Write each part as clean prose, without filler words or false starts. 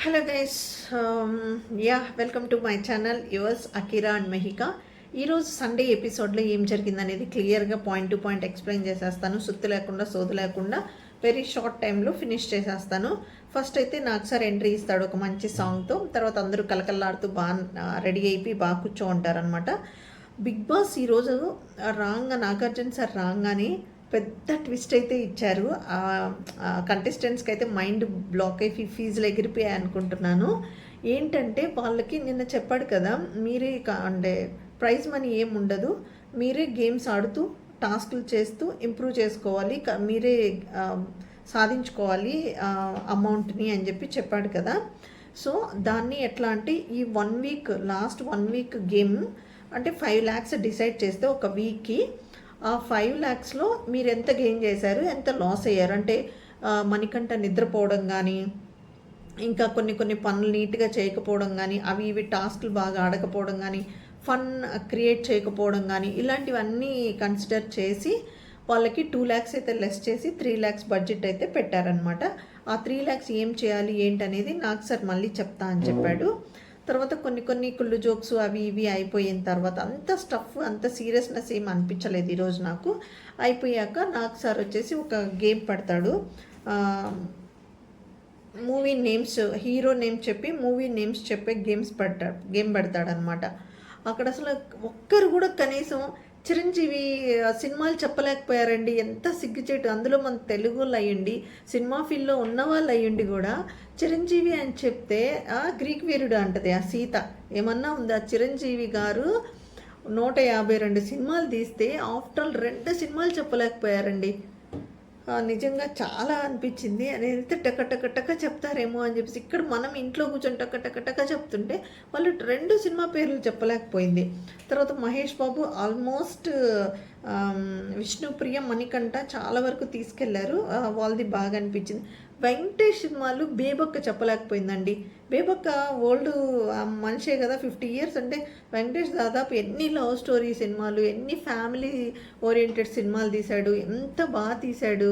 Hello guys, welcome to my channel yours Akira and Mehika. ఈరోజు Sunday ఎపిసోడ్లో ఏం జరిగిందనేది క్లియర్గా పాయింట్ టు పాయింట్ ఎక్స్ప్లెయిన్ చేసేస్తాను. సుత్తు లేకుండా సోదు లేకుండా వెరీ షార్ట్ టైంలో ఫినిష్ చేసేస్తాను. ఫస్ట్ అయితే నాకు సార్ ఎంట్రీ ఇస్తాడు ఒక మంచి సాంగ్తో. తర్వాత అందరూ కలకల్లాడుతూ బాగా రెడీ అయిపోయి బాగా కూర్చో ఉంటారనమాట. బిగ్ బాస్ ఈరోజు నాగార్జున సార్ రాగానే పెద్ద ట్విస్ట్ అయితే ఇచ్చారు. కంటెస్టెంట్స్కి అయితే మైండ్ బ్లాక్ అయ్యి ఫీజులు ఎగిరిపోయాయి అనుకుంటున్నాను. ఏంటంటే వాళ్ళకి నిన్న చెప్పాడు కదా, మీరే అంటే ప్రైజ్ మనీ ఏం ఉండదు, మీరే గేమ్స్ ఆడుతూ టాస్క్లు చేస్తూ ఇంప్రూవ్ చేసుకోవాలి, మీరే సాధించుకోవాలి అమౌంట్ని అని చెప్పాడు కదా. సో దాన్ని ఎట్లా అంటే ఈ లాస్ట్ 1 వీక్ గేమ్ అంటే 5 lakhs డిసైడ్ చేస్తే ఒక వీక్కి ఆ 5 lakhsలో మీరు ఎంత గెయిన్ చేశారు, ఎంత లాస్ అయ్యారు, అంటే మణికంఠ నిద్రపోవడం కానీ, ఇంకా కొన్ని పనులు నీట్గా చేయకపోవడం కానీ, ఇవి టాస్క్లు బాగా ఆడకపోవడం కానీ, ఫన్ క్రియేట్ చేయకపోవడం కానీ, ఇలాంటివన్నీ కన్సిడర్ చేసి వాళ్ళకి 2 lakhs అయితే లెస్ చేసి 3 lakhs బడ్జెట్ అయితే పెట్టారనమాట. ఆ 3 lakhs ఏం చేయాలి ఏంటనేది నాకు సార్ మళ్ళీ చెప్తా అని చెప్పాడు. తర్వాత కొన్ని కుళ్ళు జోక్స్ అవి ఇవి అయిపోయిన తర్వాత అంత స్టఫ్ అంత సీరియస్నెస్ ఏం అనిపించలేదు ఈరోజు నాకు. అయిపోయాక నాకు సార్ వచ్చేసి ఒక గేమ్ పెడతాడు. మూవీ నేమ్స్, హీరో నేమ్ చెప్పి మూవీ నేమ్స్ చెప్పే గేమ్ పెడతాడనమాట. అక్కడ అసలు ఒక్కరు కూడా కనీసం చిరంజీవి సినిమాలు చెప్పలేకపోయారండి. ఎంత సిగ్గుచేటు. అందులో మన తెలుగులో అయ్యండి, సినిమా ఫీల్డ్లో ఉన్న వాళ్ళు అయ్యండి కూడా చిరంజీవి అని చెప్తే గ్రీక్ వీరుడు అంటది ఆ సీత. ఏమన్నా ఉందా? చిరంజీవి గారు 152 సినిమాలు తీస్తే ఆఫ్టర్ ఆల్ 2 సినిమాలు చెప్పలేకపోయారండి. నిజంగా చాలా అనిపించింది. అని వెళ్తే టక చెప్తారేమో అని చెప్పేసి ఇక్కడ మనం ఇంట్లో కూర్చొని టక చెప్తుంటే వాళ్ళు 2 సినిమా పేర్లు చెప్పలేకపోయింది. తర్వాత మహేష్ బాబు ఆల్మోస్ట్ విష్ణుప్రియ, మణికంఠ చాలా వరకు తీసుకెళ్లారు. వాళ్ళది బాగా అనిపించింది. వెంకటేష్ సినిమాలు బేబక్క చెప్పలేకపోయిందండి. బేబక్క ఓల్డ్ మనిషే కదా, 50 years. అంటే వెంకటేష్ దాదాపు ఎన్ని లవ్ స్టోరీ సినిమాలు, ఎన్ని ఫ్యామిలీ ఓరియంటెడ్ సినిమాలు తీశాడు, ఎంత బాగా తీశాడు.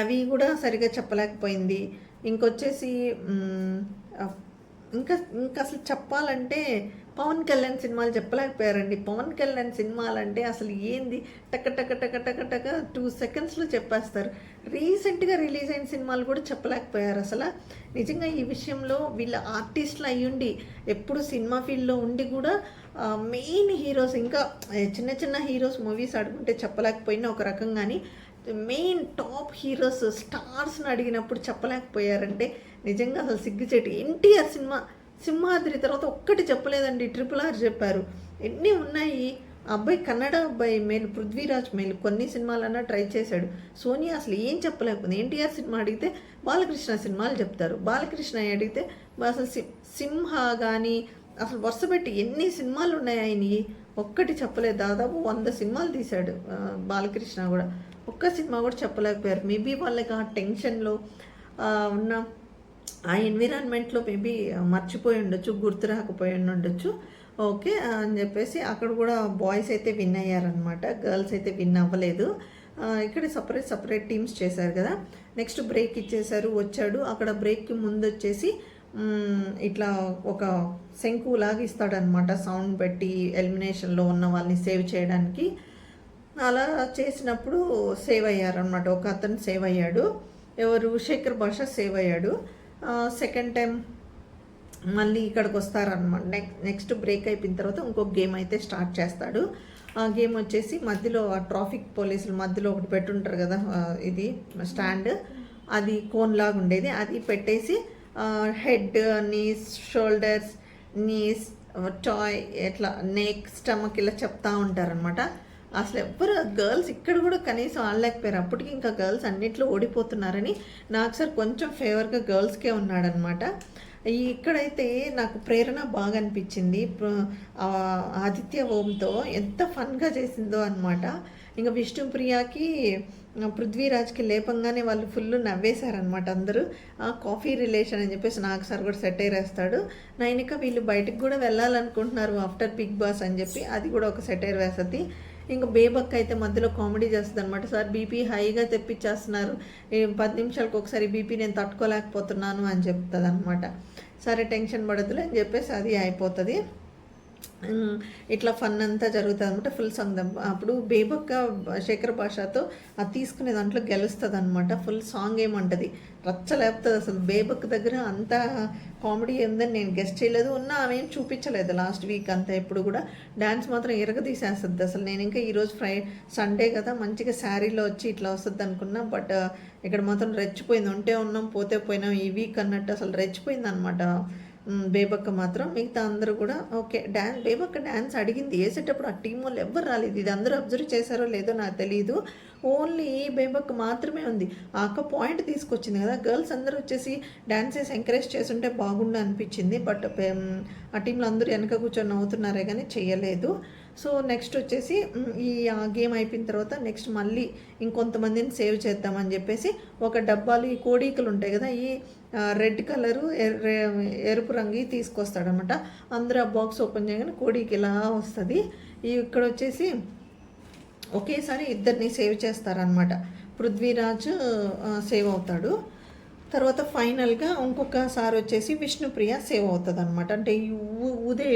అవి కూడా సరిగా చెప్పలేకపోయింది. ఇంకొచ్చేసి ఇంకా అసలు చెప్పాలంటే పవన్ కళ్యాణ్ సినిమాలు చెప్పలేకపోయారండి. పవన్ కళ్యాణ్ సినిమాలంటే అసలు ఏంది, టక 2 secondsలో చెప్పేస్తారు. రీసెంట్గా రిలీజ్ అయిన సినిమాలు కూడా చెప్పలేకపోయారు అసలు. నిజంగా ఈ విషయంలో వీళ్ళ ఆర్టిస్టులు అయ్యుండి ఎప్పుడు సినిమా ఫీల్డ్లో ఉండి కూడా మెయిన్ హీరోస్, ఇంకా చిన్న హీరోస్ మూవీస్ అడుగుంటే చెప్పలేకపోయినా ఒక రకం, కానీ మెయిన్ టాప్ హీరోస్ స్టార్స్ని అడిగినప్పుడు చెప్పలేకపోయారంటే నిజంగా అసలు సిగ్గుచేటు. ఎన్టీఆర్ సినిమా సింహాద్రి తర్వాత ఒక్కటి చెప్పలేదండి, RRR చెప్పారు. ఎన్ని ఉన్నాయి. అబ్బాయి కన్నడ అబ్బాయి మేలు, పృథ్వీరాజ్ మేలు, కొన్ని సినిమాలన్నా ట్రై చేశాడు. సోనియా అసలు ఏం చెప్పలేకపోయింది. ఎన్టీఆర్ సినిమా అడిగితే బాలకృష్ణ సినిమాలు చెప్తారు, బాలకృష్ణ అడిగితే అసలు సింహ కానీ అసలు వరుస పెట్టి ఎన్ని సినిమాలు ఉన్నాయి ఆయనవి, ఒక్కటి చెప్పలేదు. దాదాపు 100 సినిమాలు తీశాడు బాలకృష్ణ కూడా, ఒక్క సినిమా కూడా చెప్పలేకపోయారు. మేబీ వాళ్ళకి ఆ టెన్షన్లో ఉన్న ఆ ఎన్విరాన్మెంట్లో మేబీ మర్చిపోయి ఉండొచ్చు, గుర్తు రాకపోయి ఉండొచ్చు. ఓకే అని చెప్పేసి అక్కడ కూడా బాయ్స్ అయితే విన్ అయ్యారనమాట, గర్ల్స్ అయితే విన్ అవ్వలేదు. ఇక్కడ సపరేట్ టీమ్స్ చేశారు కదా. నెక్స్ట్ బ్రేక్ ఇచ్చేశారు, వచ్చాడు. అక్కడ బ్రేక్కి ముందు వచ్చేసి ఇట్లా ఒక శంకులాగా ఇస్తాడనమాట, సౌండ్ పెట్టి ఎలిమినేషన్లో ఉన్న వాళ్ళని సేవ్ చేయడానికి. అలా చేసినప్పుడు సేవ్ అయ్యారనమాట. ఒక అతను సేవ్ అయ్యాడు, ఎవరు, శేఖర్ భాష సేవ్ అయ్యాడు. సెకండ్ టైం మళ్ళీ ఇక్కడికి వస్తారనమాట. నెక్స్ట్ బ్రేక్ అయిపోయిన తర్వాత ఇంకొక గేమ్ అయితే స్టార్ట్ చేస్తాడు. ఆ గేమ్ వచ్చేసి మధ్యలో ట్రాఫిక్ పోలీసులు మధ్యలో ఒకటి పెట్టుంటారు కదా, ఇది స్టాండ్, అది కోన్ లాగా ఉండేది, అది పెట్టేసి head, knees, shoulders, knees, toe, ఇట్లా నెక్, స్టమక్ ఇలా చెప్తా ఉంటారనమాట. అసలు ఎవ్వరు గర్ల్స్ ఇక్కడ కూడా కనీసం ఆడలేకపోయారు. అప్పటికి ఇంకా గర్ల్స్ అన్నిట్లో ఓడిపోతున్నారని నాకు సార్ కొంచెం ఫేవర్గా గర్ల్స్కే ఉన్నాడనమాట. ఇక్కడైతే నాకు ప్రేరణ బాగా అనిపించింది. ఆదిత్య ఓంతో ఎంత ఫన్గా చేసిందో అనమాట. ఇంకా విష్ణుప్రియకి పృథ్వీరాజ్కి లేపంగానే వాళ్ళు ఫుల్ నవ్వేశారనమాట అందరూ. కాఫీ రిలేషన్ అని చెప్పేసి నాకు సార్ కూడా సెటైర్ వేస్తాడు. నైనిక వీళ్ళు బయటకు కూడా వెళ్ళాలనుకుంటున్నారు ఆఫ్టర్ బిగ్ బాస్ అని చెప్పి, అది కూడా ఒక సెటైర్ వేస్తుంది. ఇంకా బేబక్క అయితే మధ్యలో కామెడీ చేస్తుంది అనమాట. సార్ బీపీ హైగా తెప్పించేస్తున్నారు, 10 నిమిషాలకు ఒకసారి బీపీ నేను తట్టుకోలేకపోతున్నాను అని చెప్తుంది అనమాట. సరే టెన్షన్ పడద్దులే అని చెప్పేసి అది అయిపోతుంది. ఇట్లా ఫన్ అంతా జరుగుతుంది అనమాట. ఫుల్ సాంగ్ అప్పుడు బేబక్క శేఖర్ భాషతో అది తీసుకునే దాంట్లో గెలుస్తుంది అనమాట. ఫుల్ సాంగ్ ఏమంటుంది, రచ్చలేపుతుంది అసలు. బేబక్ దగ్గర అంత కామెడీ ఏందని నేను గెస్ట్ చేయలేదు, ఉన్నా ఆమె ఏం చూపించలేదు లాస్ట్ వీక్ అంతా. ఎప్పుడు కూడా డ్యాన్స్ మాత్రం ఎరగదీసేస్తుంది అసలు. నేను ఇంకా ఈరోజు సండే కదా మంచిగా శారీలో వచ్చి ఇట్లా వస్తుంది అనుకున్నా, బట్ ఇక్కడ మాత్రం రెచ్చిపోయింది. ఉంటే ఉన్నాం పోతే పోయినాం ఈ వీక్ అన్నట్టు అసలు రెచ్చిపోయింది అనమాట బేబక్క మాత్రం. మిగతా అందరూ కూడా ఓకే బేబక్క డ్యాన్స్ అడిగింది వేసేటప్పుడు ఆ టీం వాళ్ళు ఎవ్వరు రాలేదు. ఇది అందరూ అబ్జర్వ్ చేశారో లేదో నాకు తెలియదు, ఓన్లీ బేబక్క మాత్రమే ఉంది. ఆ అక్క పాయింట్ తీసుకొచ్చింది కదా, గర్ల్స్ అందరూ వచ్చేసి డ్యాన్స్ చేసి ఎంకరేజ్ చేస్తుంటే బాగుండు అనిపించింది. బట్ ఆ టీంలో అందరూ వెనక కూర్చొని నవ్వుతున్నారే కానీ చేయలేదు. సో నెక్స్ట్ వచ్చేసి ఈ గేమ్ అయిపోయిన తర్వాత నెక్స్ట్ మళ్ళీ ఇంకొంతమందిని సేవ్ చేద్దామని చెప్పేసి ఒక డబ్బాలు ఈ కోడికలు ఉంటాయి కదా, ఈ రెడ్ కలరు ఎరుపు రంగు తీసుకొస్తాడనమాట. అందరూ ఆ బాక్స్ ఓపెన్ చేయగానే కోడికి ఇలా వస్తుంది. ఇక్కడ వచ్చేసి ఒకేసారి ఇద్దరిని సేవ్ చేస్తారనమాట. పృథ్వీరాజ్ సేవ్ అవుతాడు. తర్వాత ఫైనల్గా ఇంకొకసారి వచ్చేసి విష్ణుప్రియ సేవ్ అవుతుంది అనమాట. అంటే ఈ ఊదే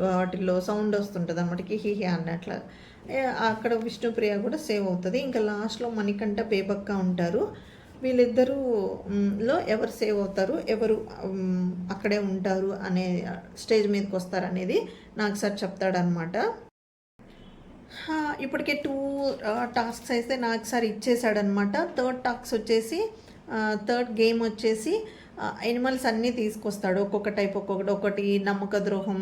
వాటిల్లో సౌండ్ వస్తుంటుంది అనమాట, హిహి అన్నట్ల. అక్కడ విష్ణుప్రియ కూడా సేవ్ అవుతుంది. ఇంకా లాస్ట్లో మణికంఠ బేబక్క ఉంటారు. వీళ్ళిద్దరూలో ఎవరు సేవ్ అవుతారు, ఎవరు అక్కడే ఉంటారు అనే స్టేజ్ మీదకి వస్తారు అనేది నాకు సార్ చెప్తాడనమాట. ఇప్పటికే 2 టాస్క్స్ అయితే నాకు సార్ ఇచ్చేసాడనమాట. థర్డ్ గేమ్ వచ్చేసి ఎనిమల్స్ అన్నీ తీసుకొస్తాడు ఒక్కొక్క టైప్ ఒకటి నమ్మక ద్రోహం,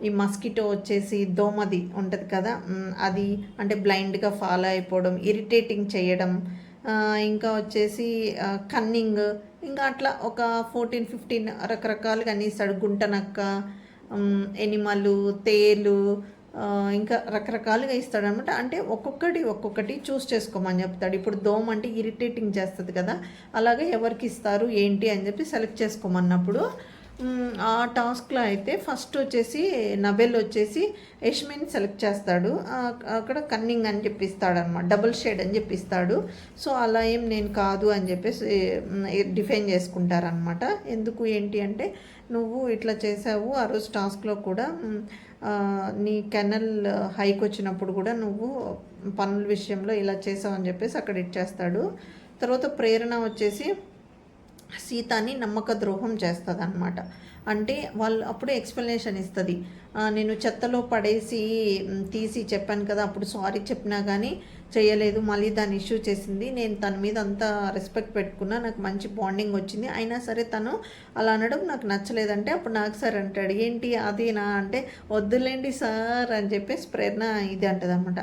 ఈ మస్కిటో వచ్చేసి దోమది ఉంటుంది కదా అది, అంటే బ్లైండ్గా ఫాలో అయిపోవడం, ఇరిటేటింగ్ చేయడం, ఇంకా వచ్చేసి కన్నింగ్, ఇంకా అట్లా ఒక 14-15 రకరకాలుగా అన్నీ ఇస్తాడు. గుంటనక్క, ఎనిమలు, తేలు, ఇంకా రకరకాలుగా ఇస్తాడనమాట. అంటే ఒక్కొక్కటి చూస్ చేసుకోమని చెప్తాడు. ఇప్పుడు దోమ అంటే ఇరిటేటింగ్ చేస్తుంది కదా, అలాగే ఎవరికి ఇస్తారు ఏంటి అని చెప్పి సెలెక్ట్ చేసుకోమన్నప్పుడు ఆ టాస్క్లో అయితే ఫస్ట్ వచ్చేసి నబెల్ వచ్చేసి యష్మిన్ సెలెక్ట్ చేస్తాడు. అక్కడ కన్నింగ్ అని చెప్పిస్తాడు అనమాట, డబుల్ షేడ్ అని చెప్పిస్తాడు. సో అలా ఏం నేను కాదు అని చెప్పేసి డిఫైన్ చేసుకుంటారనమాట. ఎందుకు ఏంటి అంటే నువ్వు ఇట్లా చేసావు ఆ రోజు టాస్క్లో కూడా, నీ కెనల్ హైక్ వచ్చినప్పుడు కూడా నువ్వు పనుల విషయంలో ఇలా చేసావు అని చెప్పేసి అక్కడ ఇచ్చేస్తాడు. తర్వాత ప్రేరణ వచ్చేసి సీతని నమ్మక ద్రోహం చేస్తుంది అనమాట. అంటే వాళ్ళు అప్పుడే ఎక్స్ప్లెనేషన్ ఇస్తుంది, నేను చెత్తలో పడేసి తీసి చెప్పాను కదా, అప్పుడు సారీ చెప్పినా కానీ చేయలేదు, మళ్ళీ దాన్ని ఇష్యూ చేసింది, నేను తన మీద అంతా రెస్పెక్ట్ పెట్టుకున్నా, నాకు మంచి బాండింగ్ వచ్చింది, అయినా సరే తను అలా అనడం నాకు నచ్చలేదంటే అప్పుడు నాకు సార్ అంటాడు ఏంటి అదేనా అంటే వద్దులేండి సార్ అని చెప్పేసి ప్రేరణ ఇది అంటది అనమాట.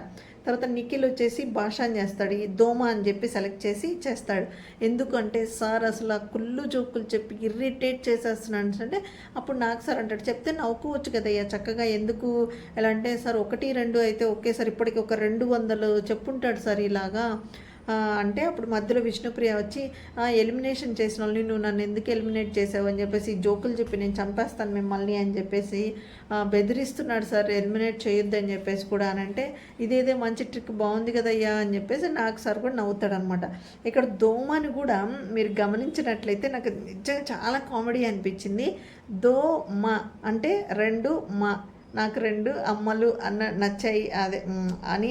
తర్వాత నిఖిల్ వచ్చేసి భాషని చేస్తాడు, ఈ దోమ అని చెప్పి సెలెక్ట్ చేసి చేస్తాడు. ఎందుకంటే సార్ అసలు ఆ కుళ్ళు జోకులు చెప్పి ఇరిటేట్ చేసేస్తున్నాడు అంటే అప్పుడు నాకు సార్ అంటాడు చెప్తే నవ్వుకోవచ్చు కదయ్యా చక్కగా, ఎందుకు ఎలా అంటే సార్ 1-2 అయితే ఒకేసారి ఇప్పటికి ఒక 200 చెప్పుంటాడు సార్ ఇలాగా అంటే అప్పుడు మధ్యలో విష్ణుప్రియ వచ్చి ఎలిమినేషన్ చేసిన వాళ్ళని నువ్వు నన్ను ఎందుకు ఎలిమినేట్ చేసావు అని చెప్పేసి జోకులు చెప్పి నేను చంపేస్తాను మిమ్మల్ని అని చెప్పేసి బెదిరిస్తున్నాడు సార్, ఎలిమినేట్ చేయొద్దు అని చెప్పేసి కూడా అని అంటే ఇదేదే మంచి ట్రిక్ బాగుంది కదయ్యా అని చెప్పేసి నాకు సార్ కూడా నవ్వుతాడు అనమాట. ఇక్కడ దోమని కూడా మీరు గమనించినట్లయితే నాకు నిజంగా చాలా కామెడీ అనిపించింది. దో మా అంటే 2 మా, నాకు 2 అమ్మలు అన్న నచ్చాయి అదే అని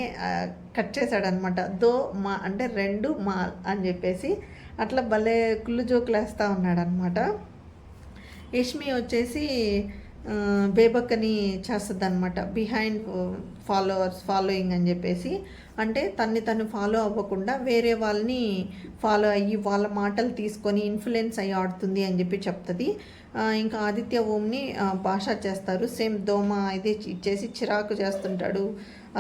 కట్ చేశాడనమాట. దో మా అంటే 2 మా అని చెప్పేసి అట్లా భలే కుళ్ళు జోకులు వేస్తూ ఉన్నాడనమాట. యష్మి వచ్చేసి బేబక్కని చేస్తుంది అనమాట, బిహైండ్ ఫాలోయింగ్ అని చెప్పేసి, అంటే తను ఫాలో అవ్వకుండా వేరే వాళ్ళని ఫాలో అయ్యి వాళ్ళ మాటలు తీసుకొని ఇన్ఫ్లుయెన్స్ అయ్యి ఆడుతుంది అని చెప్పి చెప్తుంది. ఇంకా ఆదిత్య ఓంని భాష చేస్తారు, సేమ్ దోమ అయితే ఇచ్చేసి చిరాకు చేస్తుంటాడు,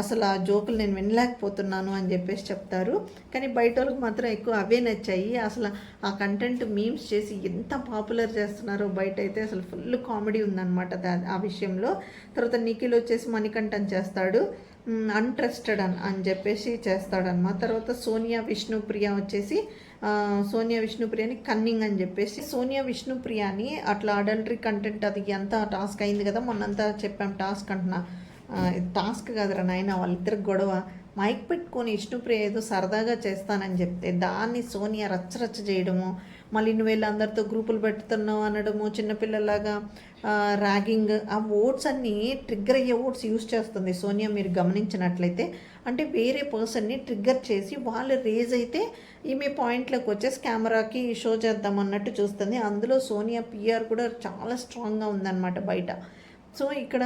అసలు ఆ జోకులు నేను వినలేకపోతున్నాను అని చెప్పేసి చెప్తారు. కానీ బయట వాళ్ళకి మాత్రం ఎక్కువ అవే నచ్చాయి. అసలు ఆ కంటెంట్ మీమ్స్ చేసి ఎంత పాపులర్ చేస్తున్నారో బయట అయితే అసలు ఫుల్ కామెడీ ఉందన్నమాట ఆ విషయంలో. తర్వాత నిఖిల్ వచ్చేసి మణికంఠన్ చేస్తాడు, అన్ట్రస్టెడ్ అని చెప్పేసి చేస్తాడనమాట. తర్వాత సోనియా విష్ణుప్రియ వచ్చేసి సోనియా విష్ణుప్రియని కన్నింగ్ అని చెప్పేసి, సోనియా విష్ణుప్రియని అట్లా అడల్టరీ కంటెంట్ అది ఎంత టాస్క్ అయింది కదా మొన్నంతా చెప్పాం, టాస్క్ అంటున్నా టాస్క్ కాదురా నాయన, వాళ్ళిద్దరికి గొడవ మైక్ పెట్టుకొని విష్ణుప్రియ ఏదో సరదాగా చేస్తానని చెప్తే దాన్ని సోనియా రచ్చరచ్చ చేయడము, మళ్ళీ నువ్వు వెళ్ళి అందరితో గ్రూపులు పెడుతున్నావు అనడము, చిన్నపిల్లలాగా ర్యాగింగ్, ఆ వర్డ్స్ అన్నీ ట్రిగ్గర్ అయ్యే వర్డ్స్ యూజ్ చేస్తుంది సోనియా. మీరు గమనించినట్లయితే అంటే వేరే పర్సన్ని ట్రిగ్గర్ చేసి వాళ్ళు రేజ్ అయితే ఈమె పాయింట్లోకి వచ్చేసి కెమెరాకి షో చేద్దాం అన్నట్టు చూస్తుంది. అందులో సోనియా పిఆర్ కూడా చాలా స్ట్రాంగ్గా ఉందన్నమాట బయట. సో ఇక్కడ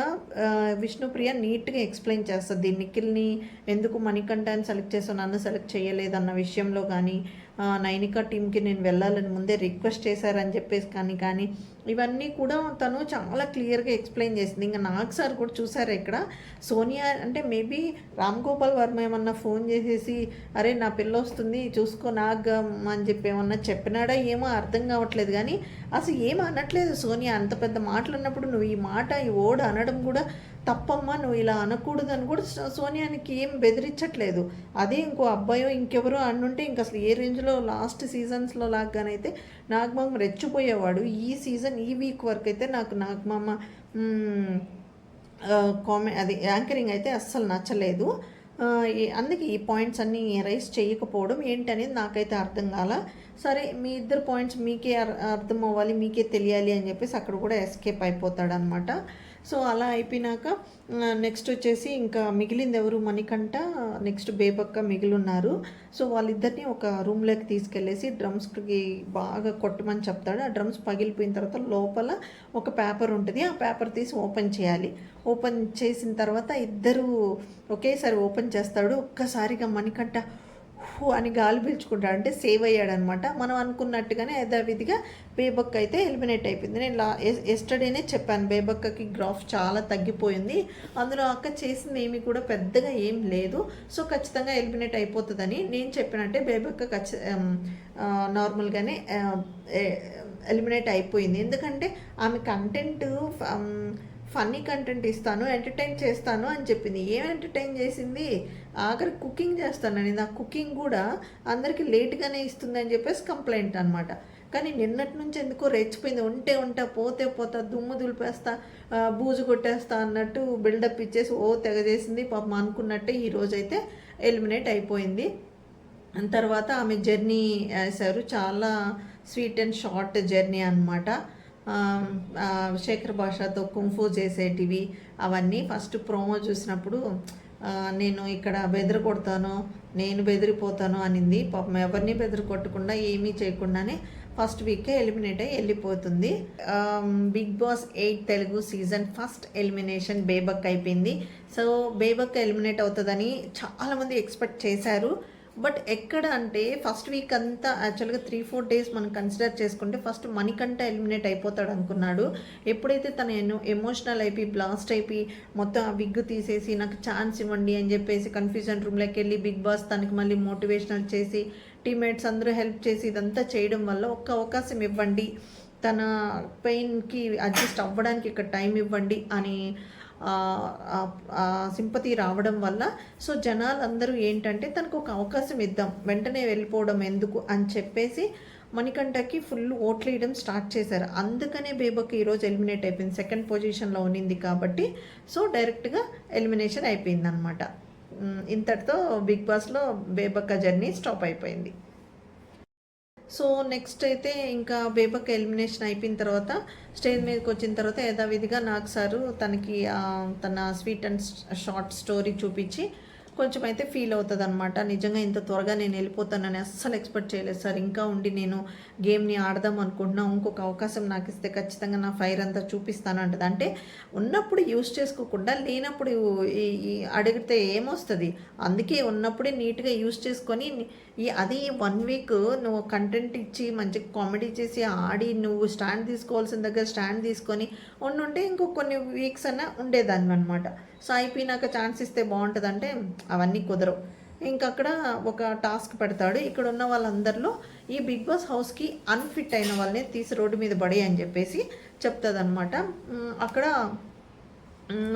విష్ణుప్రియ నీట్గా ఎక్స్ప్లెయిన్ చేస్తుంది నిఖిల్ని ఎందుకు మణికంఠని సెలెక్ట్ చేసావు, నన్ను సెలెక్ట్ చేయలేదన్న విషయంలో కానీ, నైనికా టీంకి నేను వెళ్ళాలని ముందే రిక్వెస్ట్ చేశారని చెప్పేసి కానీ ఇవన్నీ కూడా తను చాలా క్లియర్గా ఎక్స్ప్లెయిన్ చేసింది. ఇంకా నాగ్ సార్ కూడా చూసారు ఇక్కడ సోనియా అంటే మేబీ రామ్ గోపాల్ వర్మ ఏమన్నా ఫోన్ చేసేసి అరే నా పిల్ల వస్తుంది చూసుకో నాగ్ అని చెప్పి ఏమన్నా చెప్పినాడా ఏమో అర్థం కావట్లేదు. కానీ అసలు ఏం అనట్లేదు సోనియా. అంత పెద్ద మాటలు అన్నప్పుడు నువ్వు ఈ మాట ఈ ఓడ్ అనడం కూడా తప్పమ్మా, నువ్వు ఇలా అనకూడదు అని కూడా సోనియానికి ఏం బెదిరించట్లేదు. అదే ఇంకో అబ్బాయో ఇంకెవరో అన్నుంటే ఇంక అసలు ఏ రేంజ్లో లాస్ట్ సీజన్స్లో లాగానైతే నాగమామ రెచ్చిపోయేవాడు. ఈ సీజన్ ఈ వీక్ వరకు అయితే నాకు నాగమామ అది యాంకరింగ్ అయితే అస్సలు నచ్చలేదు. అందుకే ఈ పాయింట్స్ అన్నీ రైస్ చేయకపోవడం ఏంటనేది నాకైతే అర్థం కాల. సరే మీ ఇద్దరు పాయింట్స్ మీకే అర్థం అవ్వాలి, మీకే తెలియాలి అని చెప్పేసి అక్కడ కూడా ఎస్కేప్ అయిపోతాడనమాట. సో అలా అయిపోయినాక నెక్స్ట్ వచ్చేసి ఇంకా మిగిలింది ఎవరు, మణికంఠ నెక్స్ట్ బేబక్క మిగిలిన్నారు. సో వాళ్ళిద్దరిని ఒక రూమ్లోకి తీసుకెళ్ళేసి డ్రమ్స్కి బాగా కొట్టమని చెప్తాడు. ఆ డ్రమ్స్ పగిలిపోయిన తర్వాత లోపల ఒక పేపర్ ఉంటుంది, ఆ పేపర్ తీసి ఓపెన్ చేయాలి. ఓపెన్ చేసిన తర్వాత ఇద్దరు ఒకేసారి ఓపెన్ చేస్తాడు. ఒక్కసారిగా మణికంఠ అని గాలి పీల్చుకుంటాడు, అంటే సేవ్ అయ్యాడనమాట. మనం అనుకున్నట్టుగానే యథావిధిగా బేబక్క అయితే ఎలిమినేట్ అయిపోయింది. నేను ఎస్టర్డేనే చెప్పాను బేబక్కకి గ్రాఫ్ చాలా తగ్గిపోయింది, అందులో అక్క చేసింది ఏమి కూడా పెద్దగా ఏం లేదు, సో ఖచ్చితంగా ఎలిమినేట్ అయిపోతుందని నేను చెప్పినట్టే బేబక్క నార్మల్గానే ఎలిమినేట్ అయిపోయింది. ఎందుకంటే ఆమె కంటెంట్ ఫన్నీ కంటెంట్ ఇస్తాను, ఎంటర్టైన్ చేస్తాను అని చెప్పింది. ఏం ఎంటర్టైన్ చేసింది, ఆఖరి కుకింగ్ చేస్తానని. నా కుకింగ్ కూడా అందరికీ లేట్గానే ఇస్తుంది అని చెప్పేసి కంప్లైంట్ అనమాట. కానీ నిన్నటి నుంచి ఎందుకో రెచ్చిపోయింది. ఉంటా పోతా దుమ్ము దులిపేస్తా బూజు కొట్టేస్తా అన్నట్టు బిల్డప్ ఇచ్చేసి తెగ చేసింది. పాపం అనుకున్నట్టే ఈరోజైతే ఎలిమినేట్ అయిపోయింది. తర్వాత ఆమె జర్నీ వేశారు, చాలా స్వీట్ అండ్ షార్ట్ జర్నీ అనమాట. శేఖర్ భాషతో కుంఫు చేసేటివి అవన్నీ ఫస్ట్ ప్రోమో చూసినప్పుడు నేను ఇక్కడ బెదిరి కొడతాను, నేను బెదిరిపోతాను అనింది. పాపం ఎవరిని బెదిరి కొట్టకుండా ఏమీ చేయకుండానే ఫస్ట్ వీకే ఎలిమినేట్ అయ్యి వెళ్ళిపోతుంది. Big boss 8 Telugu season first elimination బేబక్ అయిపోయింది. సో బేబక్ ఎలిమినేట్ అవుతుందని చాలామంది ఎక్స్పెక్ట్ చేశారు. బట్ ఎక్కడ అంటే ఫస్ట్ వీక్ అంతా యాక్చువల్గా 3-4 డేస్ మనం కన్సిడర్ చేసుకుంటే ఫస్ట్ మణికంఠ ఎలిమినేట్ అయిపోతాడు అనుకున్నాడు. ఎప్పుడైతే తను ఎమోషనల్ అయిపోయి బ్లాస్ట్ అయిపోయి మొత్తం ఆ విగ్ తీసేసి నాకు ఛాన్స్ ఇవ్వండి అని చెప్పేసి కన్ఫ్యూజన్ రూమ్లోకి వెళ్ళి బిగ్ బాస్ తనకి మళ్ళీ మోటివేషనల్ చేసి టీమ్మేట్స్ అందరూ హెల్ప్ చేసి ఇదంతా చేయడం వల్ల ఒక్క అవకాశం ఇవ్వండి, తన పెయిన్కి అడ్జస్ట్ అవ్వడానికి ఇక్కడ టైం ఇవ్వండి అని సింపతి రావడం వల్ల సో జనాలందరూ ఏంటంటే తనకు ఒక అవకాశం ఇద్దాం, వెంటనే వెళ్ళిపోవడం ఎందుకు అని చెప్పేసి మణికంఠకి ఫుల్ ఓట్లు వేయడం స్టార్ట్ చేశారు. అందుకనే బేబక్ ఈరోజు ఎలిమినేట్ అయిపోయింది. సెకండ్ పొజిషన్లో ఉన్నింది కాబట్టి సో డైరెక్ట్గా ఎలిమినేషన్ అయిపోయింది అనమాట. ఇంతటితో బిగ్ బాస్లో బేబక్క జర్నీ స్టాప్ అయిపోయింది. సో నెక్స్ట్ అయితే ఇంకా బేబక్ ఎలిమినేషన్ అయిపోయిన తర్వాత స్టేజ్ మీదకి వచ్చిన తర్వాత యథావిధిగా నాగ్ సారు తనకి తన స్వీట్ అండ్ షార్ట్ స్టోరీ చూపించి కొంచెం అయితే ఫీల్ అవుతుంది అనమాట. నిజంగా ఇంత త్వరగా నేను వెళ్ళిపోతానని అస్సలు ఎక్స్పెక్ట్ చేయలేదు సార్, ఇంకా ఉండి నేను గేమ్ని ఆడదాం అనుకుంటున్నా, ఇంకొక అవకాశం నాకు ఇస్తే ఖచ్చితంగా నా ఫైర్ అంతా చూపిస్తాను అంటది. అంటే ఉన్నప్పుడు యూజ్ చేసుకోకుండా లేనప్పుడు అడిగితే ఏమొస్తుంది, అందుకే ఉన్నప్పుడే నీట్గా యూజ్ చేసుకొని అది 1 వీక్ నువ్వు కంటెంట్ ఇచ్చి మంచి కామెడీ చేసి ఆడి నువ్వు స్టాండ్ తీసుకోవాల్సిన దగ్గర స్టాండ్ తీసుకొని ఉండుంటే ఇంకో కొన్ని వీక్స్ అన్నా ఉండేదాన్ని అనమాట. సో అయిపోయినాక ఛాన్స్ ఇస్తే బాగుంటుంది అంటే అవన్నీ కుదరవు. ఇంకక్కడ ఒక టాస్క్ పెడతాడు, ఇక్కడ ఉన్న వాళ్ళందరిలో ఈ బిగ్ బాస్ హౌస్కి అన్ఫిట్ అయిన వాళ్ళని తీసి రోడ్డు మీద పడే అని చెప్పేసి చెప్తుంది అనమాట. అక్కడ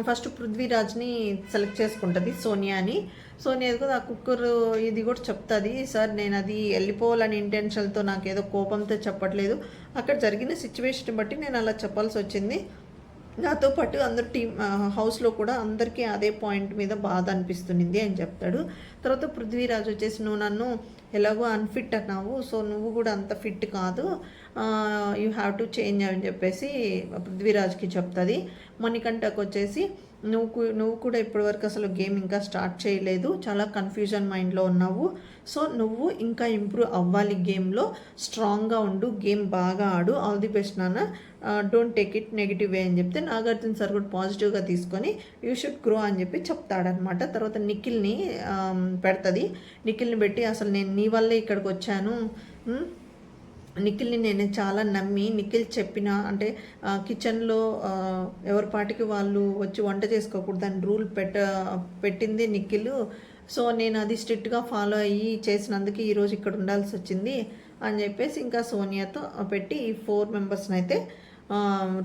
ఫస్ట్ పృథ్వీరాజ్ని సెలెక్ట్ చేసుకుంటుంది సోనియాని. సోనియా కూడా ఆ కుక్కర్ ఇది కూడా చెప్తుంది, సార్ నేను అది వెళ్ళిపోవాలని ఇంటెన్షన్తో నాకు ఏదో కోపంతో చెప్పట్లేదు, అక్కడ జరిగిన సిచ్యువేషన్ బట్టి నేను అలా చెప్పాల్సి వచ్చింది, నాతో పాటు అందరు హౌస్లో కూడా అందరికీ అదే పాయింట్ మీద బాధ అనిపిస్తుంది అని చెప్తాడు. తర్వాత పృథ్వీరాజ్ వచ్చేసి, నువ్వు నన్ను ఎలాగో అన్ఫిట్ అన్నావు, సో నువ్వు కూడా అంత ఫిట్ కాదు, యూ హ్యావ్ టు చేంజ్ అని చెప్పేసి పృథ్వీరాజ్కి చెప్తుంది. మణికంఠకు వచ్చేసి, నువ్వు కూడా ఇప్పటివరకు అసలు గేమ్ ఇంకా స్టార్ట్ చేయలేదు, చాలా కన్ఫ్యూజన్ మైండ్లో ఉన్నావు, సో నువ్వు ఇంకా ఇంప్రూవ్ అవ్వాలి, గేమ్లో స్ట్రాంగ్గా ఉండు, గేమ్ బాగా ఆడు, ఆల్ ది బెస్ట్ నాన్న, డోంట్ టేక్ ఇట్ నెగిటివ్ వే అని చెప్తే నాగార్జున సార్ కూడా పాజిటివ్గా తీసుకొని యూ షుడ్ గ్రో అని చెప్పి చెప్తాడనమాట. తర్వాత నిఖిల్ని పెడుతుంది. నిఖిల్ని పెట్టి, అసలు నేను నీ వల్లే ఇక్కడికి వచ్చాను, నిఖిల్ని నేను చాలా నమ్మి, నిఖిల్ చెప్పిన అంటే కిచెన్లో ఎవరి పాటికి వాళ్ళు వచ్చి వంట చేసుకోకూడదు అని రూల్ పెట్టింది నిఖిల్, సో నేను అది స్ట్రిక్ట్గా ఫాలో అయ్యి చేసినందుకు ఈరోజు ఇక్కడ ఉండాల్సి వచ్చింది అని చెప్పేసి ఇంకా సోనియాతో పెట్టి ఈ 4 మెంబర్స్ని అయితే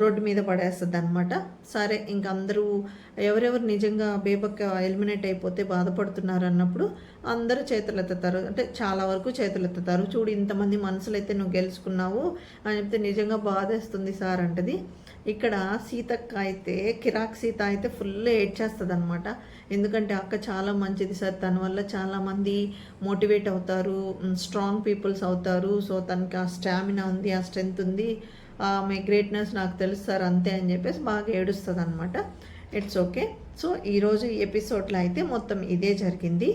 రోడ్డు మీద పడేస్తుంది అనమాట. సరే, ఇంక అందరూ ఎవరెవరు నిజంగా బేబక్క ఎలిమినేట్ అయిపోతే బాధపడుతున్నారు అన్నప్పుడు అందరూ చేతులు ఎత్తుతారు, అంటే చాలా వరకు చేతులు ఎత్తుతారు. చూడు, ఇంతమంది మనసులు అయితే నువ్వు గెలుచుకున్నావు అని చెప్తే నిజంగా బాధేస్తుంది సార్ అంటది. ఇక్కడ సీతక్క అయితే, కిరాక్ సీత అయితే ఫుల్ ఏడ్చేస్తుంది అనమాట. ఎందుకంటే అక్క చాలా మంచిది సార్, తన వల్ల చాలామంది మోటివేట్ అవుతారు, స్ట్రాంగ్ పీపుల్స్ అవుతారు, సో తనకి ఆ స్టామినా ఉంది, ఆ స్ట్రెంగ్త్ ఉంది, మీ గ్రేట్నెస్ నాకు తెలుసు సార్ అంతే అని చెప్పేసి బాగా ఏడుస్తుంది అనమాట. It's okay. సో ఈరోజు ఈ ఎపిసోడ్లో అయితే మొత్తం ఇదే జరిగింది.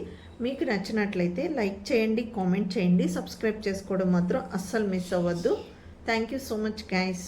మీకు నచ్చినట్లయితే లైక్ చేయండి, కామెంట్ చేయండి, సబ్స్క్రైబ్ చేసుకోవడం మాత్రం అస్సలు మిస్ అవ్వద్దు. Thank you so much guys.